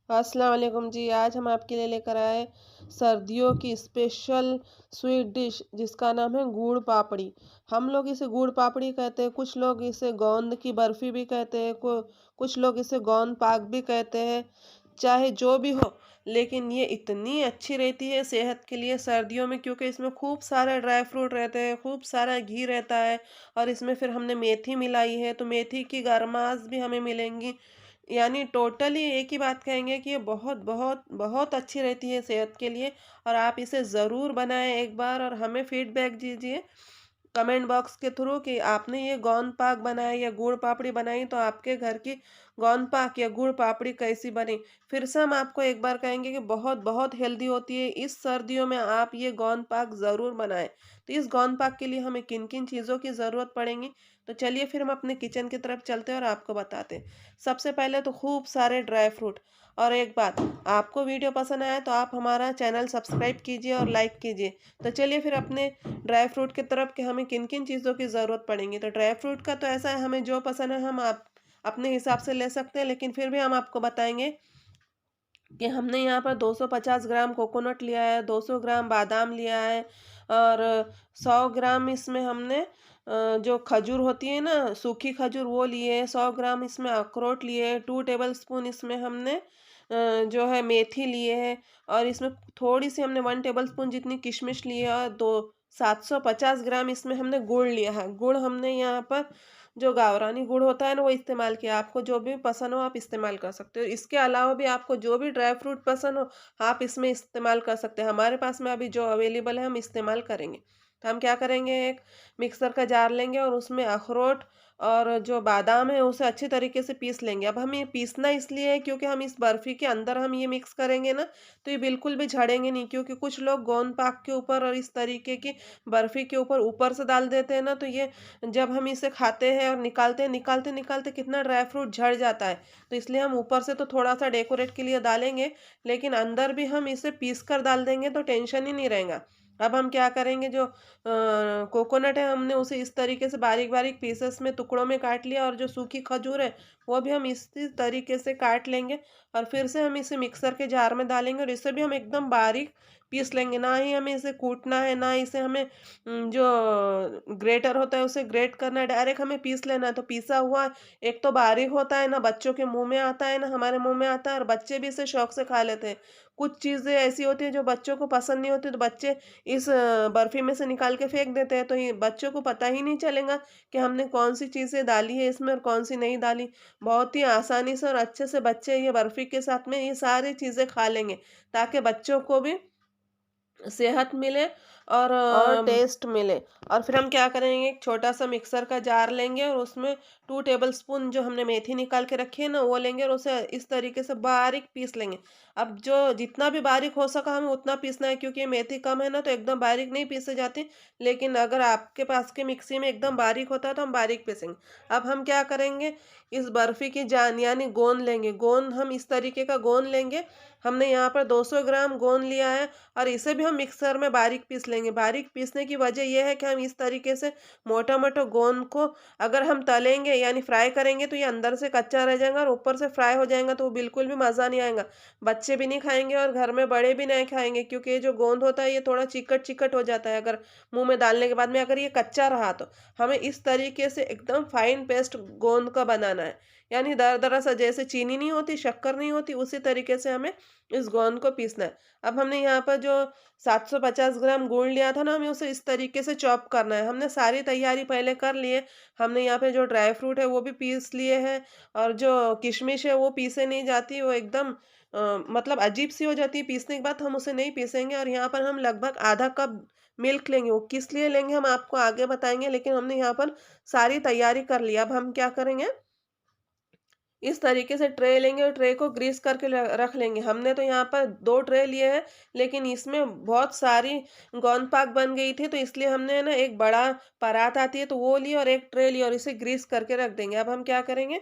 अस्सलाम वालेकुम जी। आज हम आपके लिए लेकर आए सर्दियों की स्पेशल स्वीट डिश जिसका नाम है गुड़ पापड़ी। हम लोग इसे गुड़ पापड़ी कहते हैं, कुछ लोग इसे गोंद की बर्फ़ी भी कहते हैं, कुछ लोग इसे गोंद पाक भी कहते हैं। चाहे जो भी हो, लेकिन ये इतनी अच्छी रहती है सेहत के लिए सर्दियों में, क्योंकि इसमें खूब सारे ड्राई फ्रूट रहते हैं, खूब सारा घी रहता है और इसमें फिर हमने मेथी मिलाई है, तो मेथी की गरमास भी हमें मिलेंगी। यानी टोटली एक ही बात कहेंगे कि ये बहुत बहुत बहुत अच्छी रहती है सेहत के लिए। और आप इसे ज़रूर बनाएं एक बार और हमें फीडबैक दीजिए कमेंट बॉक्स के थ्रू कि आपने ये गोंद पाक बनाया या गुड़ पापड़ी बनाई, तो आपके घर की गोंद पाक या गुड़ पापड़ी कैसी बनी। फिर से हम आपको एक बार कहेंगे कि बहुत बहुत हेल्दी होती है। इस सर्दियों में आप ये गोंद पाक ज़रूर बनाएं। तो इस गोंद पाक के लिए हमें किन किन चीज़ों की ज़रूरत पड़ेगी, तो चलिए फिर हम अपने किचन की तरफ चलते हैं और आपको बताते हैं। सबसे पहले तो खूब सारे ड्राई फ्रूट। और एक बात, आपको वीडियो पसंद आए तो आप हमारा चैनल सब्सक्राइब कीजिए और लाइक कीजिए। तो चलिए फिर अपने ड्राई फ्रूट की तरफ कि हमें किन किन चीज़ों की ज़रूरत पड़ेगी। तो ड्राई फ्रूट का तो ऐसा है, हमें जो पसंद है हम आप अपने हिसाब से ले सकते हैं, लेकिन फिर भी हम आपको बताएंगे कि हमने यहाँ पर 250 ग्राम कोकोनट लिया है, 200 ग्राम बादाम लिया है और 100 ग्राम इसमें हमने जो खजूर होती है ना, सूखी खजूर, वो लिए है। 100 ग्राम इसमें अखरोट लिए है। 2 टेबल स्पून इसमें हमने जो है मेथी लिए है और इसमें थोड़ी सी हमने 1 टेबल स्पून जितनी किशमिश ली है और दो 750 ग्राम इसमें हमने गुड़ लिया है। गुड़ हमने यहाँ पर जो गावरानी गुड़ होता है ना, वो इस्तेमाल किया। आपको जो भी पसंद हो आप इस्तेमाल कर सकते हो। इसके अलावा भी आपको जो भी ड्राई फ्रूट पसंद हो आप इसमें इस्तेमाल कर सकते हैं। हमारे पास में अभी जो अवेलेबल है हम इस्तेमाल करेंगे। तो हम क्या करेंगे, एक मिक्सर का जार लेंगे और उसमें अखरोट और जो बादाम है उसे अच्छी तरीके से पीस लेंगे। अब हम ये पीसना इसलिए है क्योंकि हम इस बर्फी के अंदर हम ये मिक्स करेंगे ना, तो ये बिल्कुल भी झड़ेंगे नहीं, क्योंकि कुछ लोग गोंद पाक के ऊपर और इस तरीके की बर्फी के ऊपर से डाल देते हैं ना, तो ये जब हम इसे खाते हैं और निकालते हैं, निकालते-निकालते कितना ड्राई फ्रूट झड़ जाता है। तो इसलिए हम ऊपर से तो थोड़ा-सा डेकोरेट के लिए डालेंगे, लेकिन अंदर भी हम इसे पीस कर डाल देंगे तो टेंशन ही नहीं रहेगा। अब हम क्या करेंगे, जो कोकोनट है हमने उसे इस तरीके से बारीक-बारीक पीसेस में टुकड़ों में काट लिया और जो सूखी खजूर है, वो भी हम इसी तरीके से काट लेंगे और फिर से हम इसे मिक्सर के जार में डालेंगे और इसे भी हम एकदम बारीक पीस लेंगे। ना ही हमें इसे कूटना है, ना इसे हमें जो ग्रेटर होता है उसे ग्रेट करना है, डायरेक्ट हमें पीस लेना है। तो पीसा हुआ एक तो बारीक होता है, ना बच्चों के मुँह में आता है, ना हमारे मुँह में आता है और बच्चे भी इसे शौक से खा लेते हैं। कुछ चीज़ें ऐसी होती हैं जो बच्चों को पसंद नहीं होती, तो बच्चे इस बर्फ़ी में से निकाल के फेंक देते हैं, तो ये बच्चों को पता ही नहीं चलेगा कि हमने कौन-सी चीज़ें डाली है इसमें और कौन-सी नहीं डाली। बहुत ही आसानी से और अच्छे से बच्चे ये बर्फ़ी के साथ में ये सारी चीज़ें खा लेंगे, ताकि बच्चों को भी सेहत मिले और टेस्ट मिले। और फिर हम क्या करेंगे, एक छोटा-सा मिक्सर का जार लेंगे और उसमें 2 टेबलस्पून जो हमने मेथी निकाल के रखी है ना, वो लेंगे और उसे इस तरीके से बारीक पीस लेंगे। अब जो जितना भी बारीक हो सका हमें उतना पीसना है, क्योंकि ये मेथी कम है ना, तो एकदम बारीक नहीं पीसे जाती। लेकिन अगर आपके पास के मिक्सी में एकदम बारीक होता है तो हम बारीक पीसेंगे। अब हम क्या करेंगे, इस बर्फ़ी की जान यानी गोंद लेंगे। गोंद हम इस तरीके का गोंद लेंगे। हमने यहाँ पर 200 ग्राम गोंद लिया है और इसे भी हम मिक्सर में बारीक पीस लेंगे। बारीक पीसने की वजह ये है कि हम इस तरीके से मोटा-मोटा गोंद को अगर हम तलेंगे यानी फ्राई करेंगे तो ये अंदर से कच्चा रह जाएगा और ऊपर से फ्राई हो जाएगा, तो वो बिल्कुल भी मज़ा नहीं आएगा। बच्चे भी नहीं खाएँगे और घर में बड़े भी नहीं खाएँगे, क्योंकि ये जो गोंद होता है ये थोड़ा चिकट-चिकट हो जाता है अगर मुँह में डालने के बाद में अगर ये कच्चा रहा तो। हमें इस तरीके से एकदम फाइन पेस्ट गोंद का बनाना है। यानी दरदरा सा, जैसे चीनी नहीं होती, शक्कर नहीं होती, उसी तरीके से हमें इस गोंद को पीसना है। अब हमने यहाँ पर जो 750 ग्राम गुड़ लिया था ना, हमें उसे इस तरीके से चॉप करना है। हमने सारी तैयारी पहले कर ली है। हमने यहाँ पे जो ड्राई फ्रूट है वो भी पीस लिए हैं और जो किशमिश है वो पीसे नहीं जाती, वो एकदम मतलब अजीब-सी हो जाती है पीसने के बाद, हम उसे नहीं पीसेंगे। और यहाँ पर हम लगभग आधा कप मिल्क लेंगे, वो किस लिए लेंगे हम आपको आगे बताएँगे, लेकिन हमने यहाँ पर सारी तैयारी कर ली। अब हम क्या करेंगे, इस तरीके से ट्रे लेंगे और ट्रे को ग्रीस करके रख लेंगे। हमने तो यहाँ पर 2 ट्रे लिए हैं, लेकिन इसमें बहुत सारी गोंद पाक बन गई थी, तो इसलिए हमने ना एक बड़ा परात आती है तो वो ली और एक ट्रे ली और इसे ग्रीस करके रख देंगे। अब हम क्या करेंगे,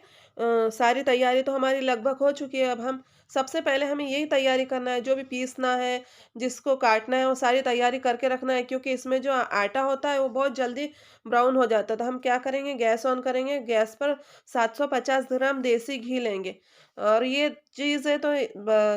सारी तैयारी तो हमारी लगभग हो चुकी है। अब हम सबसे पहले हमें यही तैयारी करना है, जो भी पीसना है, जिसको काटना है, वो सारी तैयारी करके रखना है, क्योंकि इसमें जो आटा होता है वो बहुत जल्दी ब्राउन हो जाता है। तो हम क्या करेंगे, गैस ऑन करेंगे, गैस पर 750 ग्राम देसी देसी घी लेंगे। और ये चीज़ है तो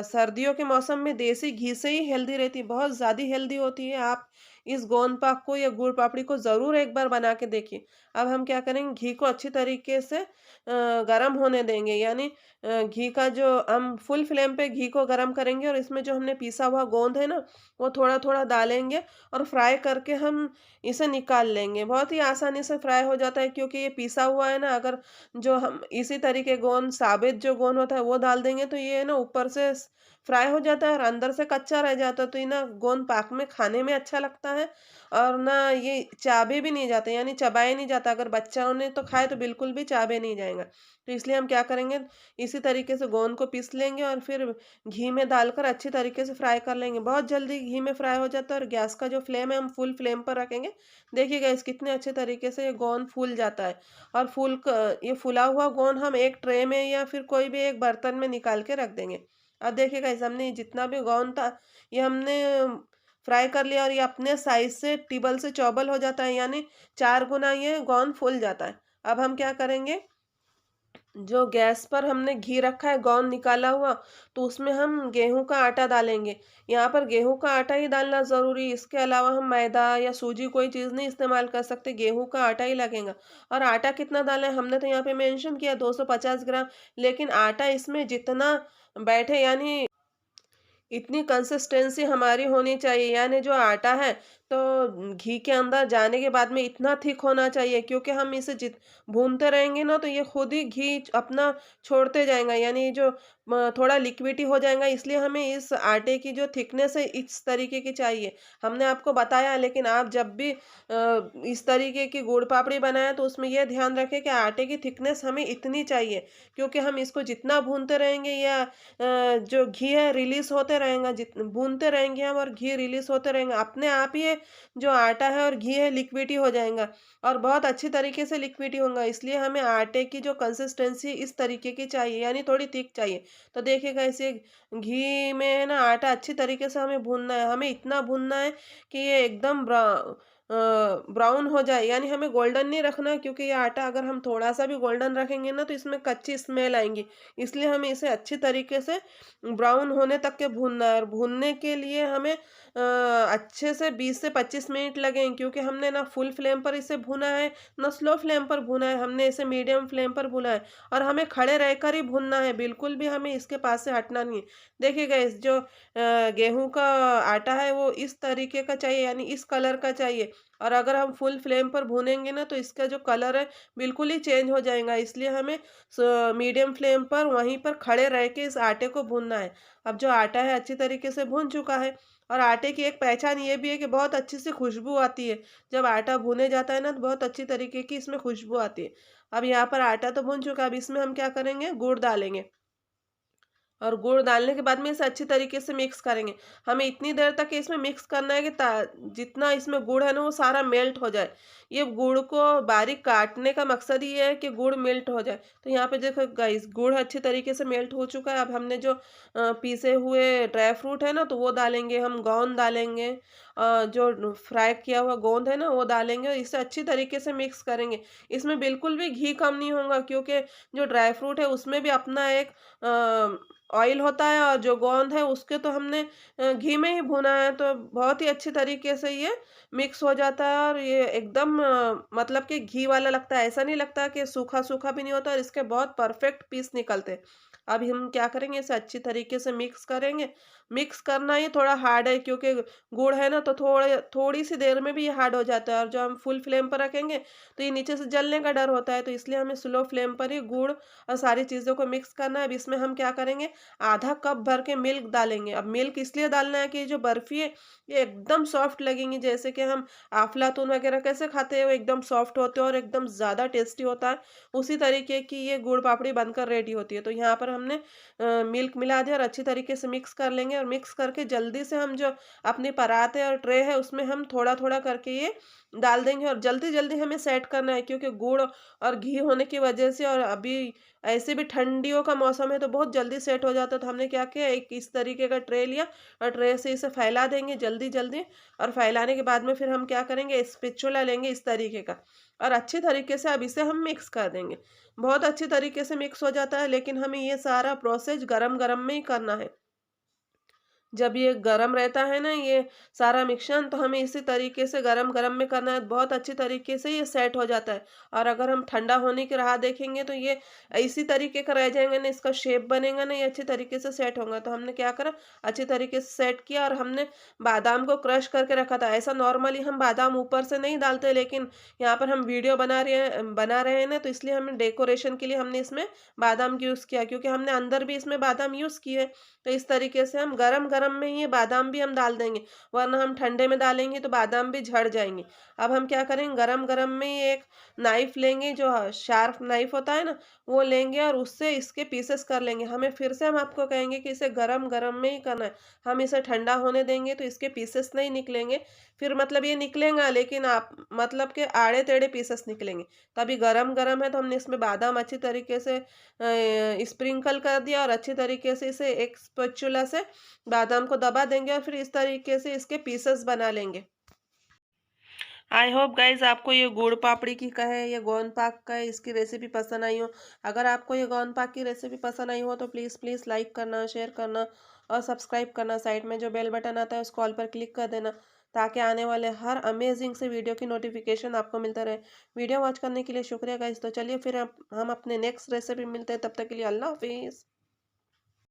सर्दियों के मौसम में देसी घी से ही हेल्दी रहती है, बहुत ज़्यादा हेल्दी होती है। आप इस गोंद पाक को या गुड़ पापड़ी को ज़रूर एक बार बना के देखिए। अब हम क्या करेंगे, घी को अच्छी तरीके से गरम होने देंगे, यानी घी का जो हम फुल फ्लेम पे घी को गरम करेंगे और इसमें जो हमने पीसा हुआ गोंद है ना, वो थोड़ा-थोड़ा डालेंगे और फ्राई करके हम इसे निकाल लेंगे। बहुत ही आसानी से फ्राई हो जाता है क्योंकि ये पीसा हुआ है ना, अगर जो हम इसी तरीके गोंद साबित जो गोंद होता है वो डाल देंगे तो ये ना ऊपर से फ्राई हो जाता है और अंदर से कच्चा रह जाता है, तो ये ना गोंद पाक में खाने में अच्छा लगता है और ना ये चाबे भी नहीं जाते, यानी चबाए नहीं जाता। अगर बच्चों ने तो खाए तो बिल्कुल भी चाबे नहीं जाएगा। तो इसलिए हम क्या करेंगे, इसी तरीके से गोंद को पीस लेंगे और फिर घी में डालकर अच्छी तरीके से फ्राई कर लेंगे। बहुत जल्दी घी में फ्राई हो जाता है और गैस का जो फ्लेम है हम फुल फ्लेम पर रखेंगे। देखिए गाइस कितने अच्छे तरीके से ये गोंद फूल जाता है। और ये फूला हुआ गोंद हम एक ट्रे में या फिर कोई भी एक बर्तन में निकाल के रख देंगे। अब देखिए गाइस हमने जितना भी गोंद था ये हमने फ्राई कर लिया और ये अपने साइज से टिबल से चौबल हो जाता है, यानी 4 गुना ये गोंद फूल जाता है। अब हम क्या करेंगे, जो गैस पर हमने घी रखा है गोंद निकाला हुआ, तो उसमें हम गेहूं का आटा डालेंगे। यहाँ पर गेहूं का आटा ही डालना ज़रूरी है, इसके अलावा हम मैदा या सूजी कोई चीज़ नहीं इस्तेमाल कर सकते, गेहूं का आटा ही लगेगा। और आटा कितना डालें, हमने तो यहाँ पे मेंशन किया 250 ग्राम, लेकिन आटा इसमें जितना बैठे, यानी इतनी कंसिस्टेंसी हमारी होनी चाहिए, यानी जो आटा है तो घी के अंदर जाने के बाद में इतना थिक होना चाहिए, क्योंकि हम इसे जित भूनते रहेंगे ना तो ये खुद ही घी अपना छोड़ते जाएगा, यानी ये जो थोड़ा लिक्विडी हो जाएगा। इसलिए हमें इस आटे की जो थिकनेस है इस तरीके की चाहिए। हमने आपको बताया, लेकिन आप जब भी इस तरीके की गुड़ पापड़ी बनाए तो उसमें यह ध्यान रखें कि आटे की थिकनेस हमें इतनी चाहिए, क्योंकि हम इसको जितना भूनते रहेंगे या जो घी है रिलीज़ होते रहेगा, जित भूनते रहेंगे हम और घी रिलीज़ होते रहेंगे, अपने आप ही ये जो आटा है और घी है लिक्विडी हो जाएगा और बहुत अच्छी तरीके से लिक्विडी होगा। इसलिए हमें आटे की जो कंसिस्टेंसी इस तरीके की चाहिए, यानी थोड़ी थिक चाहिए। तो देखिएगा इसे घी में है ना आटा अच्छी तरीके से हमें भूनना है, हमें इतना भूनना है कि ये एकदम ब्राउन हो जाए, यानी हमें गोल्डन नहीं रखना है, क्योंकि ये आटा अगर हम थोड़ा सा भी गोल्डन रखेंगे ना तो इसमें कच्ची स्मेल आएंगी। इसलिए हमें इसे अच्छी तरीके से ब्राउन होने तक के भूनना है और भूनने के लिए हमें अच्छे से 20 से 25 मिनट लगेंगे, क्योंकि हमने ना फुल फ्लेम पर इसे भुना है ना स्लो फ्लेम पर भुना है, हमने इसे मीडियम फ्लेम पर भुना है और हमें खड़े रहकर ही भुनना है, बिल्कुल भी हमें इसके पास से हटना नहीं है। देखिएगा इस जो गेहूं का आटा है वो इस तरीके का चाहिए, यानी इस कलर का चाहिए। और अगर हम फुल फ्लेम पर भूनेंगे ना तो इसका जो कलर है बिल्कुल ही चेंज हो जाएगा, इसलिए हमें मीडियम फ्लेम पर वहीं पर खड़े रह के इस आटे को भूनना है। अब जो आटा है अच्छी तरीके से भून चुका है और आटे की एक पहचान ये भी है कि बहुत अच्छी सी खुशबू आती है। जब आटा भुने जाता है ना तो बहुत अच्छी तरीके की इसमें खुशबू आती है। अब यहाँ पर आटा तो भुन चुका है, अब इसमें हम क्या करेंगे, गुड़ डालेंगे और गुड़ डालने के बाद में इसे अच्छी तरीके से मिक्स करेंगे। हमें इतनी देर तक इसमें मिक्स करना है कि जितना इसमें गुड़ है ना वो सारा मेल्ट हो जाए। ये गुड़ को बारीक काटने का मकसद ये है कि गुड़ मेल्ट हो जाए। तो यहाँ पे देखो गाइस गुड़ अच्छी तरीके से मेल्ट हो चुका है। अब हमने जो पीसे हुए ड्राई फ्रूट है ना तो वो डालेंगे, हम गोंद डालेंगे, जो फ्राई किया हुआ गोंद है ना वो डालेंगे और इसे अच्छी तरीके से मिक्स करेंगे। इसमें बिल्कुल भी घी कम नहीं होगा, क्योंकि जो ड्राई फ्रूट है उसमें भी अपना एक ऑयल होता है और जो गोंद है उसके तो हमने घी में ही भुना है, तो बहुत ही अच्छी तरीके से ये मिक्स हो जाता है और ये एकदम मतलब कि घी वाला लगता है, ऐसा नहीं लगता कि सूखा सूखा भी नहीं होता और इसके बहुत परफेक्ट पीस निकलते हैं। अब हम क्या करेंगे, इसे अच्छी तरीके से मिक्स करेंगे। मिक्स करना ही थोड़ा हार्ड है, क्योंकि गुड़ है ना तो थोड़ी सी देर में भी ये हार्ड हो जाता है और जो हम फुल फ्लेम पर रखेंगे तो ये नीचे से जलने का डर होता है, तो इसलिए हमें स्लो फ्लेम पर ही गुड़ और सारी चीज़ों को मिक्स करना है। अब इसमें हम क्या करेंगे, आधा कप भर के मिल्क डालेंगे। अब मिल्क इसलिए डालना है कि जो बर्फी है ये एकदम सॉफ्ट लगेंगी, जैसे कि हम अफलातून वगैरह कैसे खाते हैं वो एकदम सॉफ्ट होते हैं और एकदम ज़्यादा टेस्टी होता है, उसी तरीके की ये गुड़ पापड़ी बनकर रेडी होती है। तो यहाँ पर हमने मिल्क मिला दिया और अच्छी तरीके से मिक्स कर लेंगे और मिक्स करके जल्दी से हम जो अपने पराते और ट्रे है उसमें हम थोड़ा थोड़ा करके ये डाल देंगे और जल्दी जल्दी हमें सेट करना है, क्योंकि गुड़ और घी होने की वजह से और अभी ऐसे भी ठंडियों का मौसम है तो बहुत जल्दी सेट हो जाता है। तो हमने क्या किया, एक इस तरीके का ट्रे लिया और ट्रे से इसे फैला देंगे जल्दी-जल्दी, और फैलाने के बाद में फिर हम क्या करेंगे, स्पैचुला लेंगे इस तरीके का, और अच्छी तरीके से अब इसे हम मिक्स कर देंगे। बहुत अच्छी तरीके से मिक्स हो जाता है, लेकिन हमें ये सारा प्रोसेस गरम-गरम में ही करना है। जब ये गरम रहता है ना ये सारा मिश्रण, तो हमें इसी तरीके से गरम-गरम में करना है, बहुत अच्छी तरीके से ये सेट हो जाता है। और अगर हम ठंडा होने की राह देखेंगे तो ये इसी तरीके का रह जाएगा ना, इसका शेप बनेगा ना, ये अच्छी तरीके से सेट होगा। तो हमने क्या करा, अच्छी तरीके से सेट किया, और हमने बादाम को क्रश करके रखा था। ऐसा नॉर्मली हम बादाम ऊपर से नहीं डालते, लेकिन यहाँ पर हम वीडियो बना रहे हैं ना, तो इसलिए हमने डेकोरेशन के लिए हमने इसमें बादाम यूज़ किया, क्योंकि हमने अंदर भी इसमें बादाम यूज़ किए। तो इस तरीके से हम गरम-गरम में ही ये बादाम भी हम डाल देंगे, वरना हम ठंडे में डालेंगे तो बादाम भी झड़ जाएँगे। अब हम क्या करेंगे, गरम-गरम में ही एक नाइफ़ लेंगे, जो शार्प नाइफ़ होता है ना, वो लेंगे और उससे इसके पीसेस कर लेंगे। हमें फिर से हम आपको कहेंगे कि इसे गरम-गरम में ही करना है। हम इसे ठंडा होने देंगे तो इसके पीसेस नहीं निकलेंगे। फिर मतलब ये निकलेगा, लेकिन आप मतलब के आड़े-टेढ़े पीसेस निकलेंगे। तो अभी गरम-गरम है तो हमने इसमें बादाम अच्छी तरीके से स्प्रिंकल कर दिया, और अच्छी तरीके से इसे एक स्पैचुला से बादाम को दबा देंगे, और फिर इस तरीके से इसके पीसेस बना लेंगे। आई होप गाइज आपको ये गुड़ पापड़ी की का है, ये गोंद पाक का है, इसकी रेसिपी पसंद आई हो। अगर आपको ये गोंद पाक की रेसिपी पसंद आई हो तो प्लीज़ प्लीज़ लाइक करना, शेयर करना और सब्सक्राइब करना। साइड में जो बेल बटन आता है उसको ऑल पर क्लिक कर देना, ताकि आने वाले हर अमेजिंग से वीडियो की नोटिफिकेशन आपको मिलता रहे। वीडियो वॉच करने के लिए शुक्रिया गाइज। तो चलिए फिर हम अपने नेक्स्ट रेसिपी मिलते हैं, तब तक के लिए अल्लाह हाफिज़।